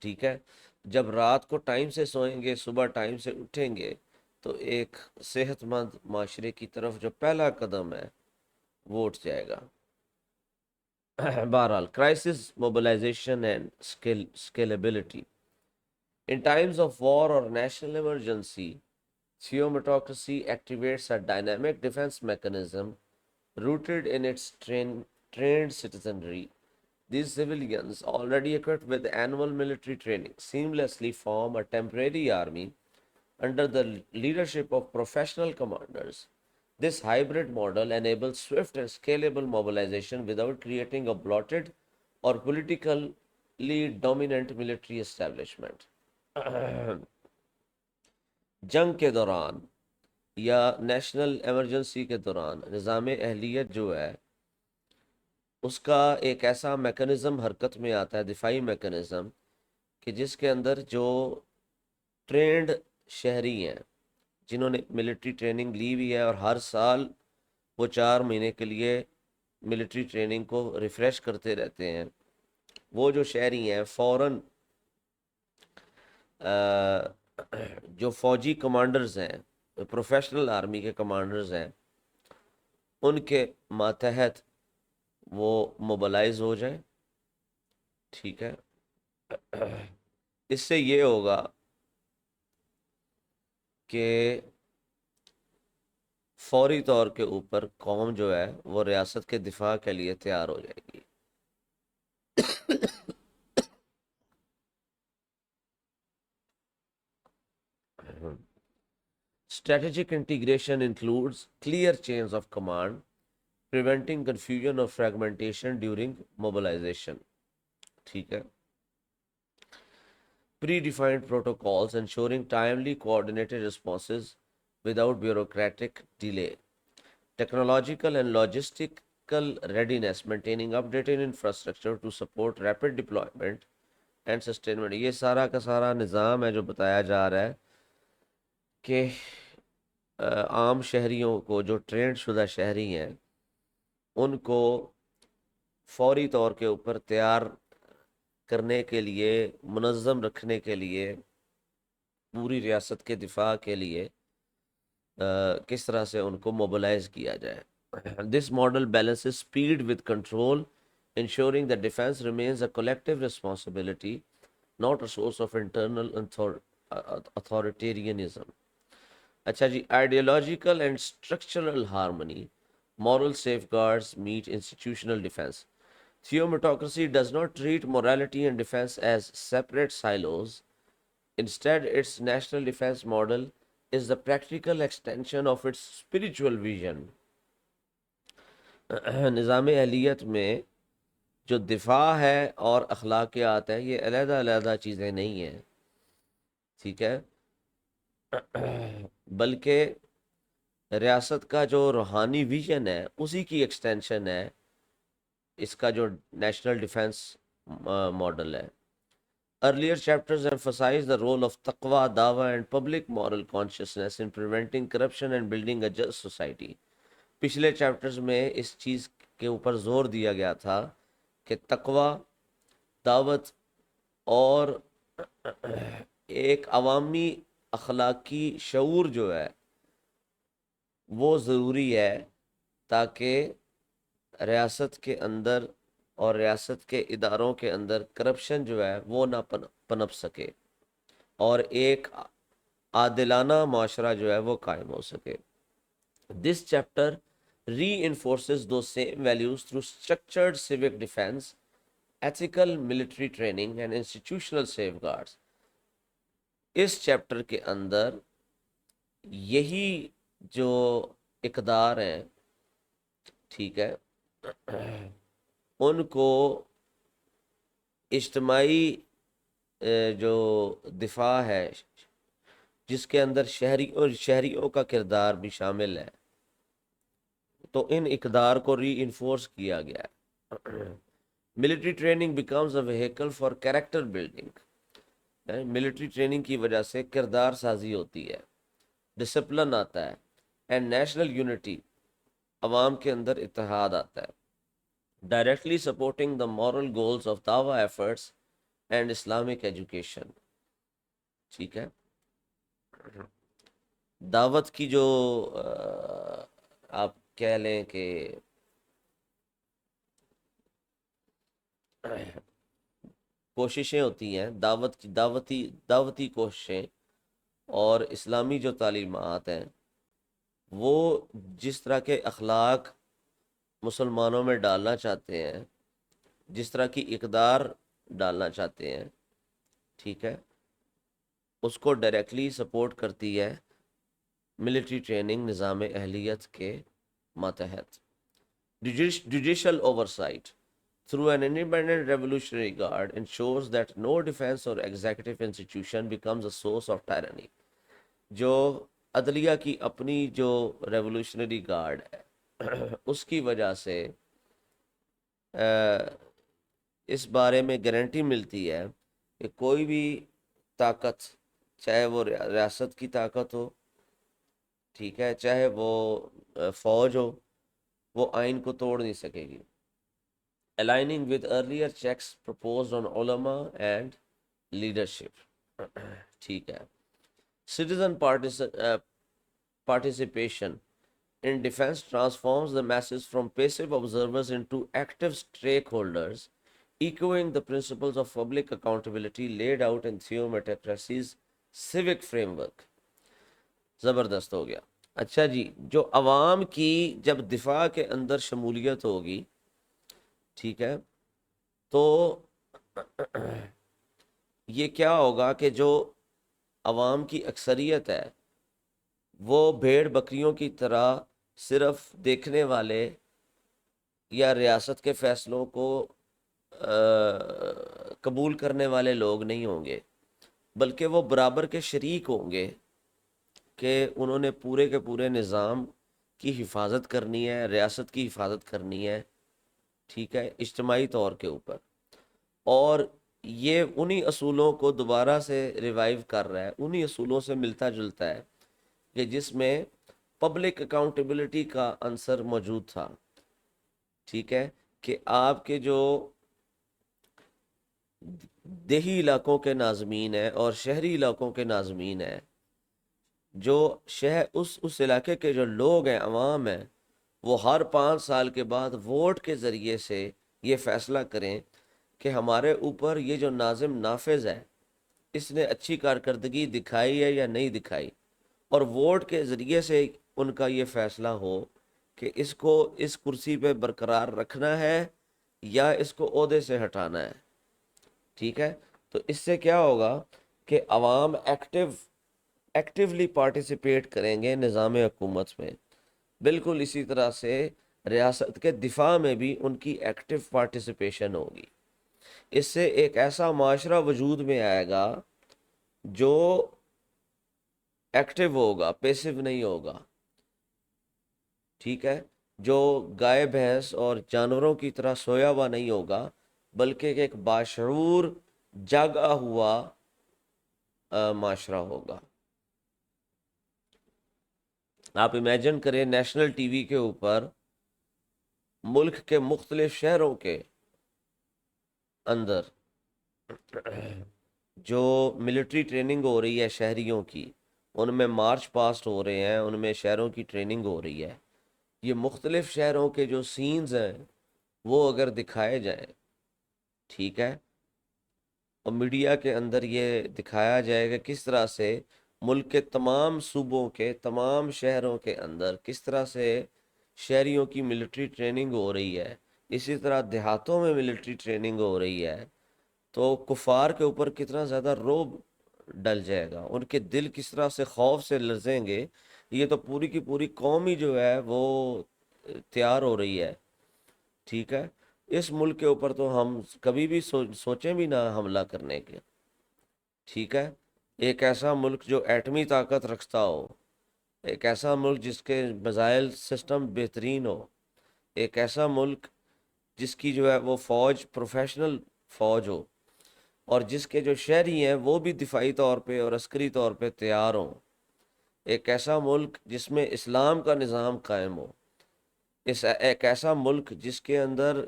ٹھیک ہے۔ جب رات کو ٹائم سے سوئیں گے، صبح ٹائم سے اٹھیں گے، تو ایک صحت مند معاشرے کی طرف جو پہلا قدم ہے وہ اٹھ جائے گا۔ بہرحال، crisis mobilisation and scalability in times of war اور national emergency, theometocracy activates a dynamic defense mechanism rooted in its trained citizenry. These civilians, already equipped with annual military training, seamlessly form a temporary army under the leadership of professional commanders. This hybrid model enables swift and scalable mobilization without creating a bloated or politically dominant military establishment. جنگ کے دوران یا national emergency کے دوران نظام اہلیت جو ہے، اس کا ایک ایسا میکنزم حرکت میں آتا ہے، دفاعی میکنزم، کہ جس کے اندر جو ٹرینڈ شہری ہیں، جنہوں نے ملٹری ٹریننگ لی ہوئی ہے، اور ہر سال وہ 4 مہینے کے لیے ملٹری ٹریننگ کو ریفریش کرتے رہتے ہیں، وہ جو شہری ہیں فوراً جو فوجی کمانڈرز ہیں، پروفیشنل آرمی کے کمانڈرز ہیں، ان کے ماتحت وہ موبلائز ہو جائیں، ٹھیک ہے۔ اس سے یہ ہوگا کہ فوری طور کے اوپر قوم جو ہے وہ ریاست کے دفاع کے لیے تیار ہو جائے گی۔ Strategic integration includes clear chains of command, preventing confusion or fragmentation during mobilization, ٹھیک ہے۔ Predefined protocols ensuring timely coordinated responses without bureaucratic delay. Technological and logistical readiness, maintaining updated infrastructure to support rapid deployment and sustainment. یہ سارا کا سارا نظام ہے جو بتایا جا رہا ہے کہ عام شہریوں کو، جو ٹرینڈ شدہ شہری ہیں، ان کو فوری طور کے اوپر تیار کرنے کے لیے، منظم رکھنے کے لیے، پوری ریاست کے دفاع کے لیے کس طرح سے ان کو موبلائز کیا جائے۔ This model balances speed with control, ensuring that defense remains a collective responsibility, not a source of internal authoritarianism. اچھا جی، ideological and structural harmony, moral safeguards meet institutional defense. Theometocracy does not treat morality and defense as separate silos. Instead, its national defense model is the practical extension of its spiritual vision. نظام اہلیت میں جو دفاع ہے اور اخلاقیات ہے، یہ علیحدہ علیحدہ چیزیں نہیں ہیں، ٹھیک ہے، بلکہ ریاست کا جو روحانی ویژن ہے اسی کی ایکسٹینشن ہے اس کا جو نیشنل ڈیفنس ماڈل ہے. Earlier chapters emphasize the role of taqwa, dawah, and public moral consciousness in preventing corruption and building a just society. پچھلے چیپٹرز میں اس چیز کے اوپر زور دیا گیا تھا کہ تقوی، دعوت اور ایک عوامی اخلاقی شعور جو ہے وہ ضروری ہے تاکہ ریاست کے اندر اور ریاست کے اداروں کے اندر کرپشن جو ہے وہ نہ پنپ سکے اور ایک عادلانہ معاشرہ جو ہے وہ قائم ہو سکے. This chapter reinforces those same values through structured civic defense, ethical military training and institutional safeguards. اس چیپٹر کے اندر یہی جو اقدار ہیں، ٹھیک ہے، ان کو اجتماعی جو دفاع ہے جس کے اندر شہریوں کا کردار بھی شامل ہے، تو ان اقدار کو ری انفورس کیا گیا ہے. Military training becomes a vehicle for character building. Military training کی وجہ سے کردار سازی ہوتی ہے، ڈسپلن آتا ہے، اینڈ نیشنل یونٹی، عوام کے اندر اتحاد آتا ہے. Directly supporting the moral goals of دعویٰ ایفرٹس اینڈ اسلامک ایجوکیشن. ٹھیک ہے، دعوت کی جو آپ کہہ لیں کہ کوششیں ہوتی ہیں، دعوتی کوششیں اور اسلامی جو تعلیمات ہیں وہ جس طرح کے اخلاق مسلمانوں میں ڈالنا چاہتے ہیں، جس طرح کی اقدار ڈالنا چاہتے ہیں، ٹھیک ہے، اس کو ڈائریکٹلی سپورٹ کرتی ہے ملٹری ٹریننگ نظام اہلیت کے ماتحت. Judicial oversight through an independent revolutionary guard ensures that no defense or executive institution becomes a source of tyranny. جو عدلیہ کی اپنی جو ریولوشنری گارڈ ہے اس کی وجہ سے اس بارے میں گارنٹی ملتی ہے کہ کوئی بھی طاقت، چاہے وہ ریاست کی طاقت ہو، ٹھیک ہے، چاہے وہ فوج ہو، وہ آئین کو توڑ نہیں سکے گی. Aligning with earlier checks proposed on ulama and leadership. ٹھیک ہے. Citizen participation in defense transforms the masses from passive observers into active stakeholders, echoing the principles of public accountability laid out in theocracy's civic framework. زبردست ہو گیا. اچھا جی، جو عوام کی جب دفاع کے اندر شمولیت ہوگی، ٹھیک ہے، تو یہ کیا ہوگا کہ جو عوام کی اکثریت ہے وہ بھیڑ بکریوں کی طرح صرف دیکھنے والے یا ریاست کے فیصلوں کو قبول کرنے والے لوگ نہیں ہوں گے، بلکہ وہ برابر کے شریک ہوں گے کہ انہوں نے پورے کے پورے نظام کی حفاظت کرنی ہے، ریاست کی حفاظت کرنی ہے، ٹھیک ہے، اجتماعی طور کے اوپر. اور یہ انہی اصولوں کو دوبارہ سے ریوائیو کر رہا ہے، انہی اصولوں سے ملتا جلتا ہے کہ جس میں پبلک اکاؤنٹیبلٹی کا عنصر موجود تھا. ٹھیک ہے، کہ آپ کے جو دیہی علاقوں کے ناظمین ہیں اور شہری علاقوں کے ناظمین ہیں، جو اس علاقے کے جو لوگ ہیں، عوام ہیں، وہ ہر 5 سال کے بعد ووٹ کے ذریعے سے یہ فیصلہ کریں کہ ہمارے اوپر یہ جو ناظم نافذ ہے اس نے اچھی کارکردگی دکھائی ہے یا نہیں دکھائی، اور ووٹ کے ذریعے سے ان کا یہ فیصلہ ہو کہ اس کو اس کرسی پہ برقرار رکھنا ہے یا اس کو عہدے سے ہٹانا ہے. ٹھیک ہے، تو اس سے کیا ہوگا کہ عوام ایکٹیولی پارٹیسپیٹ کریں گے نظام حکومت میں. بالکل اسی طرح سے ریاست کے دفاع میں بھی ان کی ایکٹیو پارٹیسپیشن ہوگی. اس سے ایک ایسا معاشرہ وجود میں آئے گا جو ایکٹیو ہوگا، پیسیو نہیں ہوگا. ٹھیک ہے، جو گائے بھینس اور جانوروں کی طرح سویا ہوا نہیں ہوگا، بلکہ ایک باشعور جاگا ہوا معاشرہ ہوگا۔ آپ امیجن کریں نیشنل ٹی وی کے اوپر ملک کے مختلف شہروں کے اندر جو ملٹری ٹریننگ ہو رہی ہے شہریوں کی، ان میں مارچ پاسٹ ہو رہے ہیں، ان میں شہروں کی ٹریننگ ہو رہی ہے، یہ مختلف شہروں کے جو سینز ہیں وہ اگر دکھائے جائیں، ٹھیک ہے، اور میڈیا کے اندر یہ دکھایا جائے گا کس طرح سے ملک کے تمام صوبوں کے تمام شہروں کے اندر کس طرح سے شہریوں کی ملٹری ٹریننگ ہو رہی ہے، اسی طرح دیہاتوں میں ملٹری ٹریننگ ہو رہی ہے، تو کفار کے اوپر کتنا زیادہ رعب ڈل جائے گا، ان کے دل کس طرح سے خوف سے لرزیں گے۔ یہ تو پوری کی پوری قوم ہی جو ہے وہ تیار ہو رہی ہے، ٹھیک ہے۔ اس ملک کے اوپر تو ہم کبھی بھی سوچیں بھی نہ حملہ کرنے کے، ٹھیک ہے۔ ایک ایسا ملک جو ایٹمی طاقت رکھتا ہو، ایک ایسا ملک جس کے میزائل سسٹم بہترین ہو، ایک ایسا ملک جس کی جو ہے وہ فوج پروفیشنل فوج ہو، اور جس کے جو شہری ہیں وہ بھی دفاعی طور پہ اور عسکری طور پہ تیار ہوں، ایک ایسا ملک جس میں اسلام کا نظام قائم ہو، ایک ایسا ملک جس کے اندر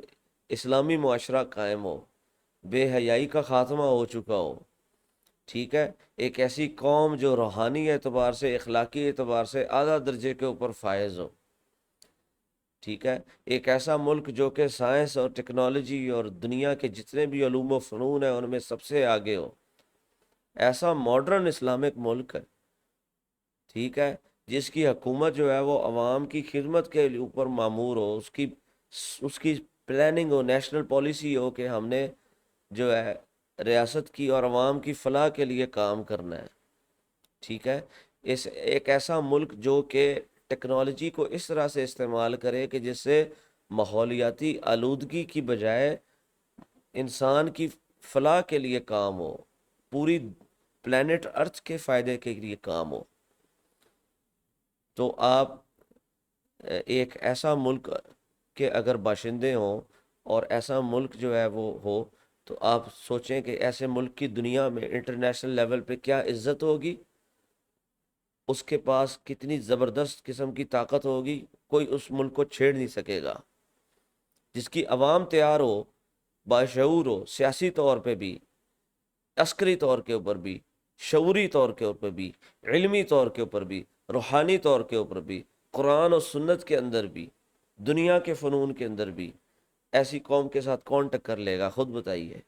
اسلامی معاشرہ قائم ہو، بے حیائی کا خاتمہ ہو چکا ہو، ٹھیک ہے، ایک ایسی قوم جو روحانی اعتبار سے اخلاقی اعتبار سے اعلیٰ درجے کے اوپر فائز ہو، ٹھیک ہے، ایک ایسا ملک جو کہ سائنس اور ٹیکنالوجی اور دنیا کے جتنے بھی علوم و فنون ہیں ان میں سب سے آگے ہو، ایسا ماڈرن اسلامک ملک ہے، ٹھیک ہے، جس کی حکومت جو ہے وہ عوام کی خدمت کے اوپر معمور ہو، اس کی پلاننگ ہو، نیشنل پالیسی ہو کہ ہم نے جو ہے ریاست کی اور عوام کی فلاح کے لیے کام کرنا ہے، ٹھیک ہے۔ ایک ایسا ملک جو کہ ٹیکنالوجی کو اس طرح سے استعمال کرے کہ جس سے ماحولیاتی آلودگی کی بجائے انسان کی فلاح کے لیے کام ہو، پوری پلانٹ ارتھ کے فائدے کے لیے کام ہو، تو آپ ایک ایسا ملک کے اگر باشندے ہوں اور ایسا ملک جو ہے وہ ہو، تو آپ سوچیں کہ ایسے ملک کی دنیا میں انٹرنیشنل لیول پہ کیا عزت ہوگی، اس کے پاس کتنی زبردست قسم کی طاقت ہوگی، کوئی اس ملک کو چھیڑ نہیں سکے گا، جس کی عوام تیار ہو، باشعور ہو، سیاسی طور پہ بھی، عسکری طور کے اوپر بھی، شعوری طور کے اوپر بھی، علمی طور کے اوپر بھی، روحانی طور کے اوپر بھی، قرآن اور سنت کے اندر بھی، دنیا کے فنون کے اندر بھی، ایسی قوم کے ساتھ کون ٹکر لے گا، خود بتائیے۔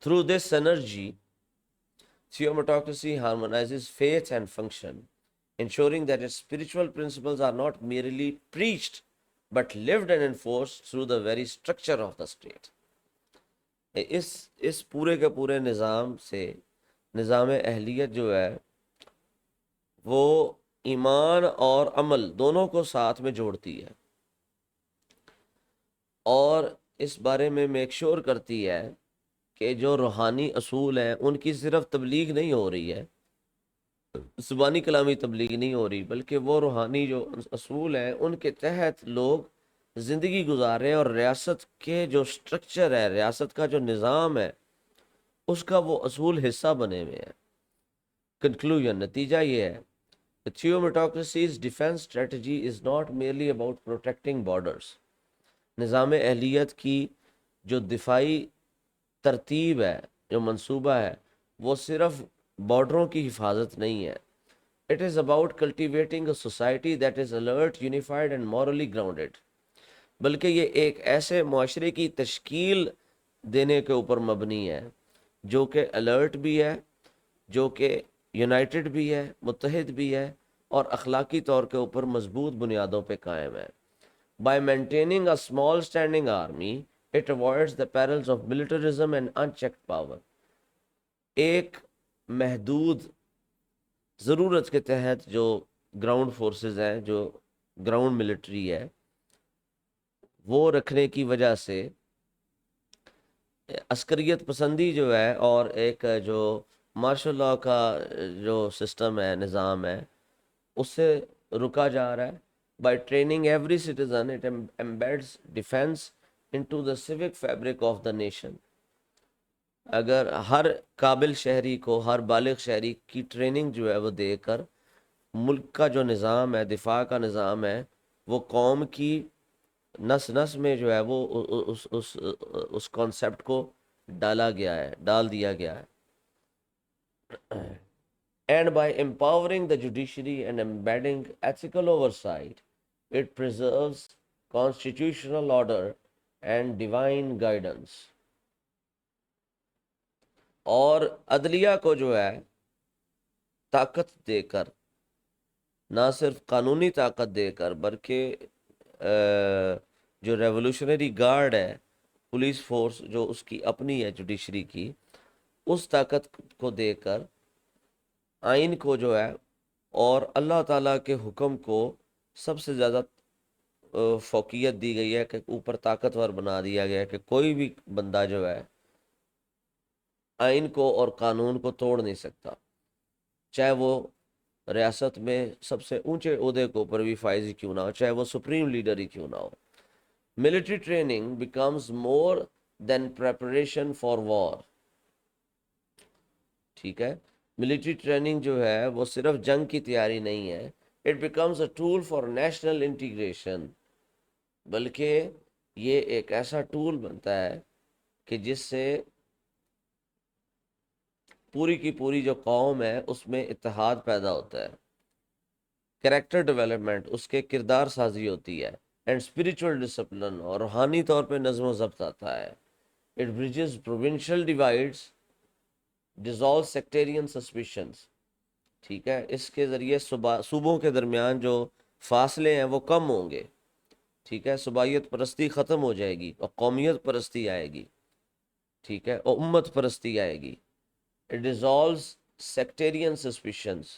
Through this synergy, theometocracy harmonizes faith and function, ensuring that its spiritual principles are not merely preached but lived and enforced through the very structure of the state. اس پورے کے پورے نظام سے نظام اہلیت جو ہے وہ ایمان اور عمل دونوں کو ساتھ میں جوڑتی ہے، اور اس بارے میں میک شور کرتی ہے کہ جو روحانی اصول ہیں ان کی صرف تبلیغ نہیں ہو رہی ہے، زبانی کلامی تبلیغ نہیں ہو رہی، بلکہ وہ روحانی جو اصول ہیں ان کے تحت لوگ زندگی گزارے، اور ریاست کے جو سٹرکچر ہے، ریاست کا جو نظام ہے، اس کا وہ اصول حصہ بنے ہوئے ہیں۔ کنکلوژن، نتیجہ یہ ہے کہ theometocracy's defense strategy is not merely about protecting borders۔ نظام اہلیت کی جو دفاعی ترتیب ہے، جو منصوبہ ہے، وہ صرف بارڈروں کی حفاظت نہیں ہے۔ It is about cultivating a society that is alert, unified and morally grounded۔ بلکہ یہ ایک ایسے معاشرے کی تشکیل دینے کے اوپر مبنی ہے جو کہ الرٹ بھی ہے، جو کہ یونائٹڈ بھی ہے، متحد بھی ہے، اور اخلاقی طور کے اوپر مضبوط بنیادوں پہ قائم ہے۔ By maintaining a small standing army, it avoids the perils of militarism and unchecked power۔ ایک محدود ضرورت کے تحت جو گراؤنڈ فورسز ہیں، جو گراؤنڈ ملٹری ہے، وہ رکھنے کی وجہ سے عسکریت پسندی جو ہے اور ایک جو مارشل لاء کا جو سسٹم ہے، نظام ہے، اس سے رکا جا رہا ہے، By training every citizen, it embeds defense into the civic fabric of the nation. اگر ہر قابل شہری کو، ہر بالغ شہری کی ٹریننگ جو ہے وہ دے کر ملک کا جو نظام ہے، دفاع کا نظام ہے، وہ قوم کی نس نس میں جو ہے وہ اس کانسیپٹ کو ڈال دیا گیا ہے. And by empowering the judiciary and embedding ethical oversight, it preserves constitutional order and divine guidance. اور عدلیہ کو جو ہے طاقت دے کر، نہ صرف قانونی طاقت دے کر، بلکہ جو ریولوشنری گارڈ ہے، پولیس فورس جو اس کی اپنی ہے جوڈیشری کی، اس طاقت کو دے کر آئین کو جو ہے اور اللہ تعالیٰ کے حکم کو سب سے زیادہ فوقیت دی گئی ہے، کہ اوپر طاقتور بنا دیا گیا ہے کہ کوئی بھی بندہ جو ہے آئین کو اور قانون کو توڑ نہیں سکتا، چاہے وہ ریاست میں سب سے اونچے عہدے کے اوپر بھی فائز ہی کیوں نہ ہو، چاہے وہ سپریم لیڈر ہی کیوں نہ ہو. Military training becomes more than preparation for war. ٹھیک ہے، ملٹری ٹریننگ جو ہے وہ صرف جنگ کی تیاری نہیں ہے. It becomes a tool for national integration, بلکہ یہ ایک ایسا ٹول بنتا ہے کہ جس سے پوری کی پوری جو قوم ہے اس میں اتحاد پیدا ہوتا ہے. کریکٹر ڈیولپمنٹ، اس کے کردار سازی ہوتی ہے. اینڈ اسپریچول ڈسپلن، اور روحانی طور پہ نظم و ضبط آتا ہے. It bridges provincial divides, dissolve sectarian suspicions. ٹھیک ہے، اس کے ذریعے صوبوں کے درمیان جو فاصلے ہیں وہ کم ہوں گے. ٹھیک ہے، صوبائیت پرستی ختم ہو جائے گی اور قومیت پرستی آئے گی. ٹھیک ہے، اور امت پرستی آئے گی. It dissolves sectarian suspicions.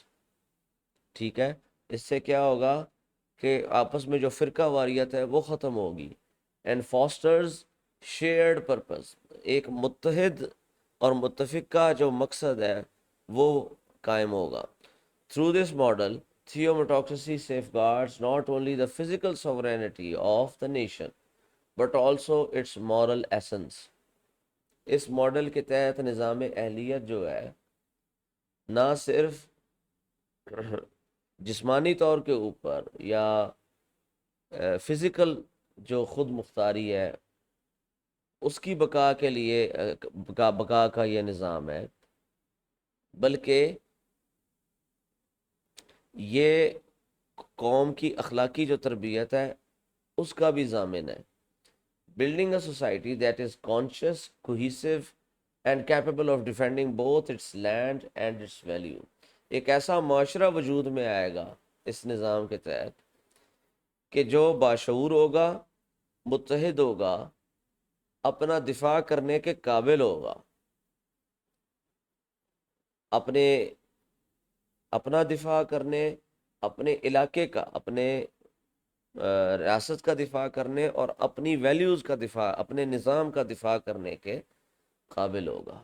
ٹھیک ہے، اس سے کیا ہوگا کہ آپس میں جو فرقہ واریت ہے وہ ختم ہوگی. اینڈ فاسٹرز شیئرڈ پرپز، ایک متحد اور متفقہ جو مقصد ہے وہ قائم ہوگا. Through this model theomotocracy safeguards not only the physical sovereignty of the nation but also its moral essence. Us model کے تحت نظام اہلیت جو ہے نہ صرف جسمانی طور کے اوپر یا فزیکل جو خود مختاری ہے اس کی بقا کے لیے بقا کا یہ نظام ہے، بلکہ یہ قوم کی اخلاقی جو تربیت ہے اس کا بھی ضامن ہے. Building a society that is conscious, cohesive, and capable of defending both its land and its value. ایک ایسا معاشرہ وجود میں آئے گا اس نظام کے تحت کہ جو باشعور ہوگا، متحد ہوگا، اپنا دفاع کرنے کے قابل ہوگا، اپنا دفاع کرنے، اپنے علاقے کا، اپنے ریاست کا دفاع کرنے اور اپنی ویلیوز کا دفاع، اپنے نظام کا دفاع کرنے کے قابل ہوگا.